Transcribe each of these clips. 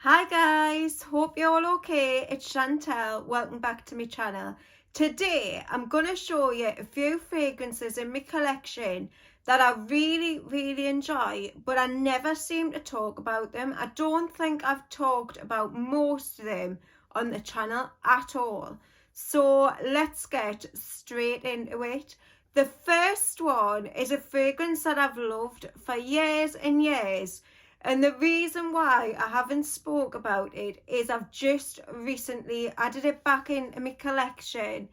Hi guys, hope you're all okay. It's Chantel. Welcome back to my channel. Today I'm going to show you a few fragrances in my collection that I really enjoy, but I never seem to talk about them. I don't think I've talked about most of them on the channel at all. So let's get straight into it. The first one is a fragrance that I've loved for years and years. And the reason why I haven't spoke about it is I've just recently added it back into my collection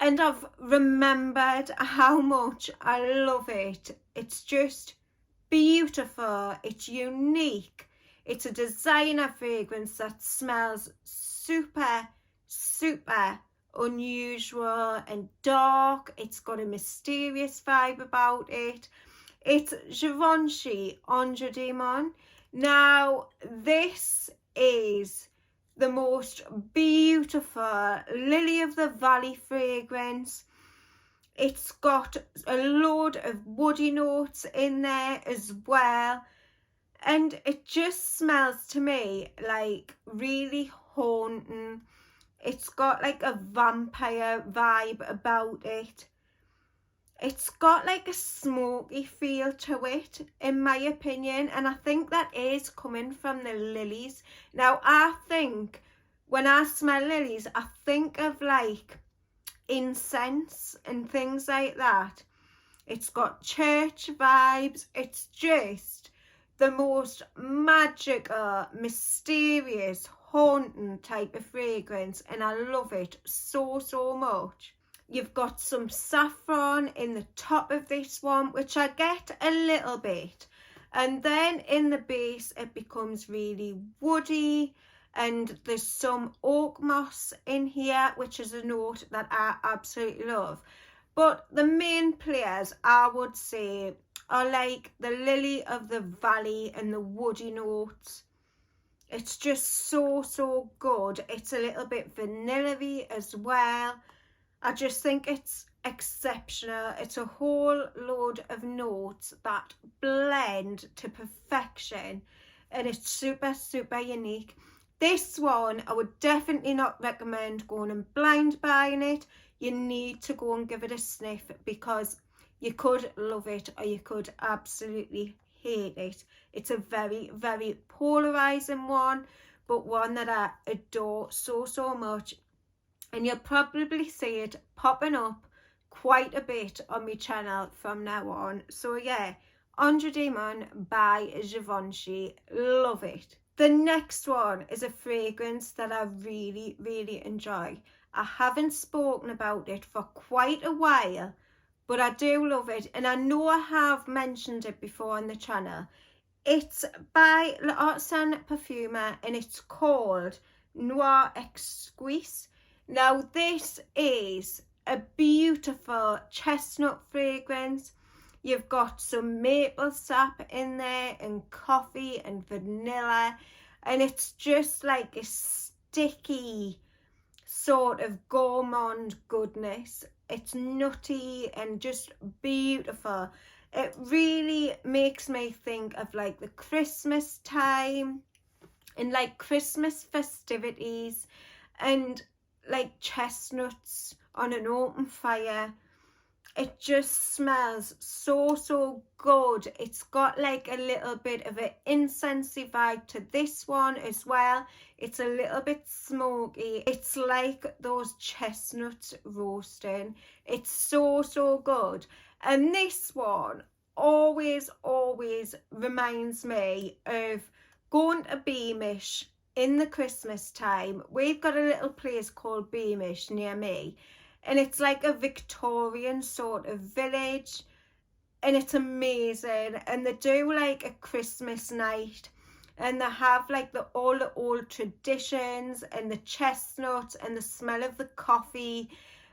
and I've remembered how much I love it. It's just beautiful. It's unique. It's a designer fragrance that smells super unusual and dark. It's got a mysterious vibe about it. It's Givenchy Andre Demon. Now, this is the most beautiful Lily of the Valley fragrance. It's got a load of woody notes in there as well. And it just smells to me like really haunting. It's got like a vampire vibe about it. It's got like a smoky feel to it, in my opinion, and I think that is coming from the lilies. Now, I think when I smell lilies, I think of like incense and things like that. It's got church vibes. It's just the most magical, mysterious, haunting type of fragrance, and I love it so much. You've got some saffron in the top of this one, which I get a little bit. And then in the base, it becomes really woody. And there's some oak moss in here, which is a note that I absolutely love. But the main players, I would say, are like the Lily of the Valley and the woody notes. It's just so good. It's a little bit vanilla-y as well. I just think it's exceptional. It's a whole load of notes that blend to perfection, and it's super unique. This one I would definitely not recommend going and blind buying it. You need to go and give it a sniff, because you could love it or you could absolutely hate it. It's a very polarizing one, but one that I adore so much. And you'll probably see it popping up quite a bit on my channel from now on. So yeah, Andre Demon by Givenchy, love it. The next one is a fragrance that I really enjoy. I haven't spoken about it for quite a while, but I do love it, and I know I have mentioned it before on the channel. It's by L'Artisan Parfumer and it's called Noir Exquise. Now, this is a beautiful chestnut fragrance. You've got some maple sap in there and coffee and vanilla, and it's just like a sticky sort of gourmand goodness. It's nutty and just beautiful. It really makes me think of like the Christmas time and like Christmas festivities and like chestnuts on an open fire. It just smells so good. It's got like a little bit of an incensey vibe to this one as well. It's a little bit smoky. It's like those chestnuts roasting. It's so good. And this one always reminds me of going to Beamish in the Christmas time. We've got a little place called Beamish near me, and it's like a Victorian sort of village, and it's amazing. And they do like a Christmas night, and they have like all the old traditions and the chestnuts and the smell of the coffee,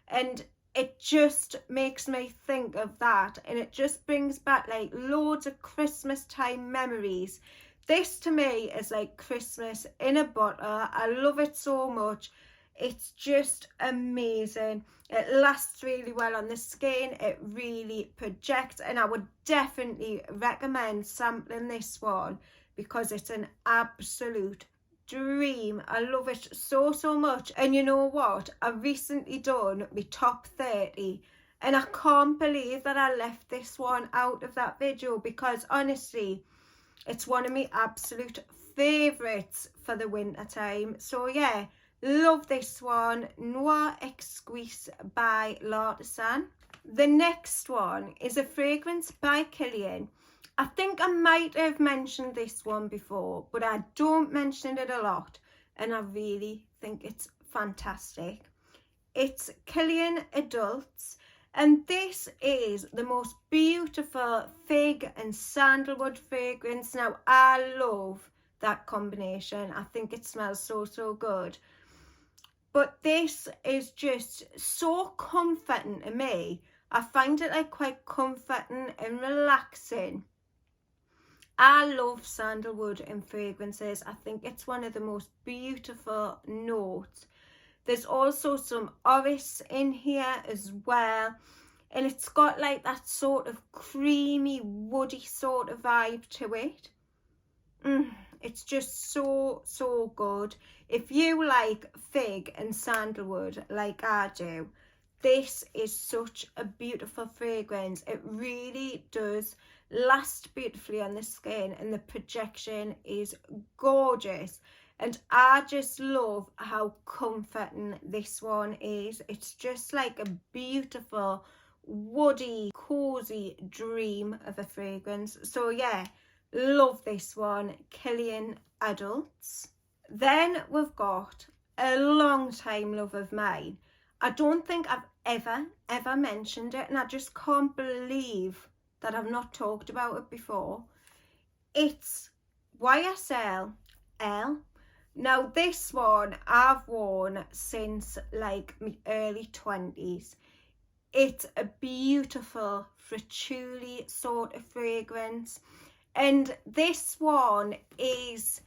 and it just makes me think of that, and it just brings back like loads of Christmas time memories. This to me is like Christmas in a bottle. I love it so much. It's just amazing. It lasts really well on the skin. It really projects, and I would definitely recommend sampling this one because it's an absolute dream. I love it so, so much. And you know what? I recently done my top 30 and I can't believe that I left this one out of that video, because honestly, it's one of my absolute favourites for the winter time. So yeah, love this one. Noir Exquise by L'Artisan. The next one is a fragrance by Kilian. I think I might have mentioned this one before, but I don't mention it a lot, and I really think it's fantastic. It's Kilian Adults, and this is the most beautiful fig and sandalwood fragrance. Now, I love that combination. I think it smells so, so good. But this is just so comforting to me. I find it like quite comforting and relaxing. I love sandalwood in fragrances. I think it's one of the most beautiful notes. There's also some orris in here as well. And it's got like that sort of creamy, woody sort of vibe to it. It's just so, so good. If you like fig and sandalwood like I do, this is such a beautiful fragrance. It really does last beautifully on the skin, and the projection is gorgeous. And I just love how comforting this one is. It's just like a beautiful, woody, cozy dream of a fragrance. So yeah, love this one, Kilian Adults. Then we've got a long time love of mine. I don't think I've ever mentioned it, and I just can't believe that I've not talked about it before. It's YSL L. Now this one I've worn since like my early 20s. It's a beautiful patchouli sort of fragrance, and this one is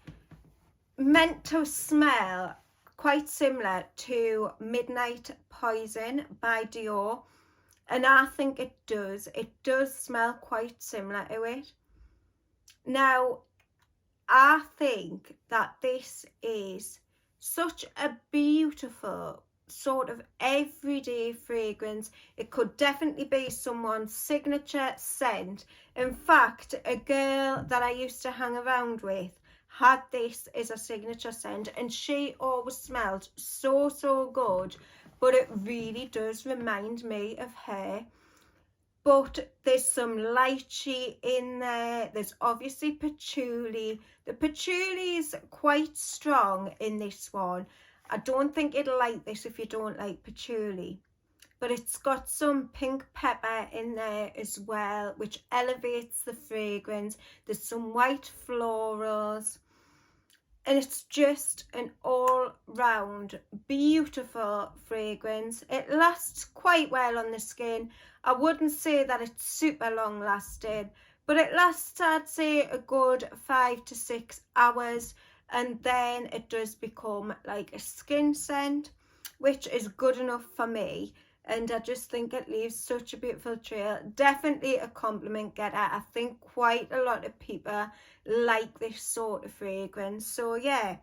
meant to smell quite similar to Midnight Poison by Dior, and I think it does smell quite similar to it. Now, I think that this is such a beautiful sort of everyday fragrance. It could definitely be someone's signature scent. In fact, a girl that I used to hang around with had this as a signature scent, and she always smelled so, so good, but it really does remind me of her. But there's some lychee in there. There's obviously patchouli. The patchouli is quite strong in this one. I don't think it'll like this if you don't like patchouli. But it's got some pink pepper in there as well, which elevates the fragrance. There's some white florals. And it's just an all-round beautiful fragrance. It lasts quite well on the skin. I wouldn't say that it's super long lasting, but it lasts, I'd say, a good 5 to 6 hours, and then it does become like a skin scent, which is good enough for me. And I just think it leaves such a beautiful trail. Definitely a compliment getter. I think quite a lot of people like this sort of fragrance. So yeah,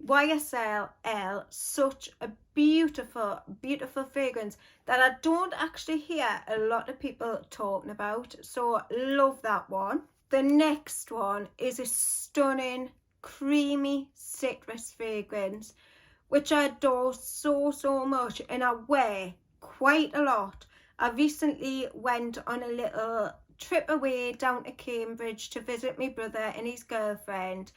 YSL L, such a beautiful, beautiful fragrance that I don't actually hear a lot of people talking about. So love that one. The next one is a stunning, creamy citrus fragrance, which I adore so, so much, and I wear quite a lot. I recently went on a little trip away down to Cambridge to visit my brother and his girlfriend,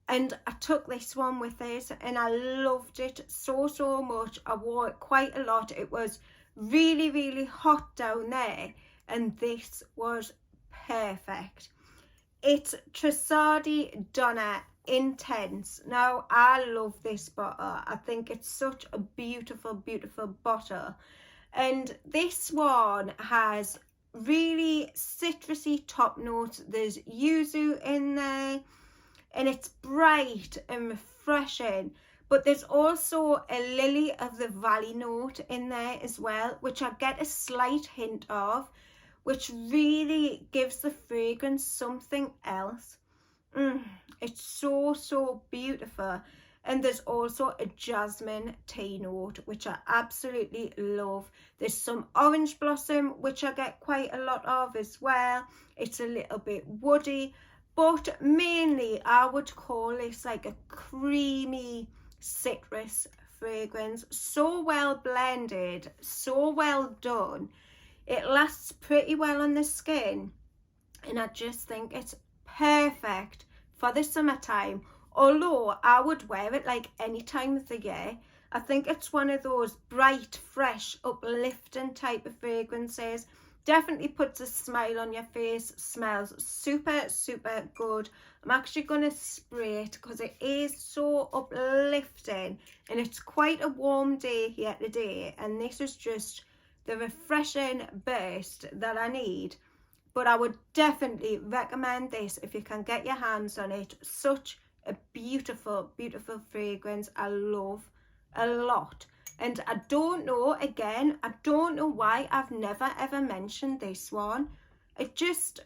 and I took this one with us and I loved it so, so much. I wore it quite a lot. It was really, really hot down there, and this was perfect. It's Trussardi Donna Intense. Now, I love this bottle. I think it's such a beautiful, beautiful bottle. And this one has really citrusy top notes. There's yuzu in there, and it's bright and refreshing. But there's also a lily of the valley note in there as well, which I get a slight hint of, which really gives the fragrance something else. It's so, so beautiful. And there's also a jasmine tea note, which I absolutely love. There's some orange blossom, which I get quite a lot of as well. It's a little bit woody, but mainly I would call this like a creamy citrus fragrance. So well blended, so well done. It lasts pretty well on the skin, and I just think it's perfect for the summertime. Although I would wear it like any time of the year. I think it's one of those bright, fresh, uplifting type of fragrances. Definitely puts a smile on your face, smells super, super good. I'm actually going to spray it because it is so uplifting, and it's quite a warm day here today, and this is just the refreshing burst that I need. But I would definitely recommend this if you can get your hands on it. Such a beautiful, beautiful fragrance. I love a lot. And I don't know, again, I don't know why I've never ever mentioned this one. It just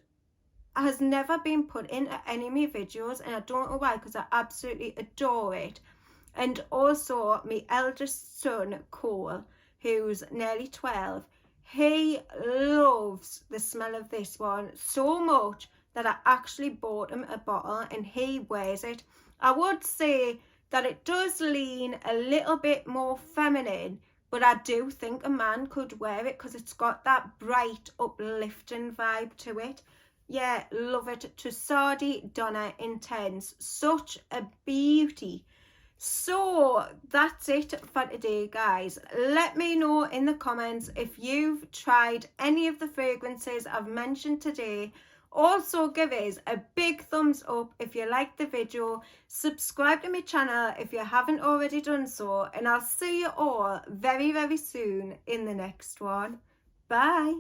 has never been put into any of my videos, and I don't know why, because I absolutely adore it. And also my eldest son Cole, who's nearly 12, he loves the smell of this one so much that I actually bought him a bottle, and he wears it. I would say that it does lean a little bit more feminine, but I do think a man could wear it because it's got that bright, uplifting vibe to it. Yeah, love it. Tusardi Donna Intense. Such a beauty. So that's it for today, guys. Let me know in the comments if you've tried any of the fragrances I've mentioned today. Also, give us a big thumbs up if you liked the video. Subscribe to my channel if you haven't already done so, and I'll see you all very, very soon in the next one. Bye.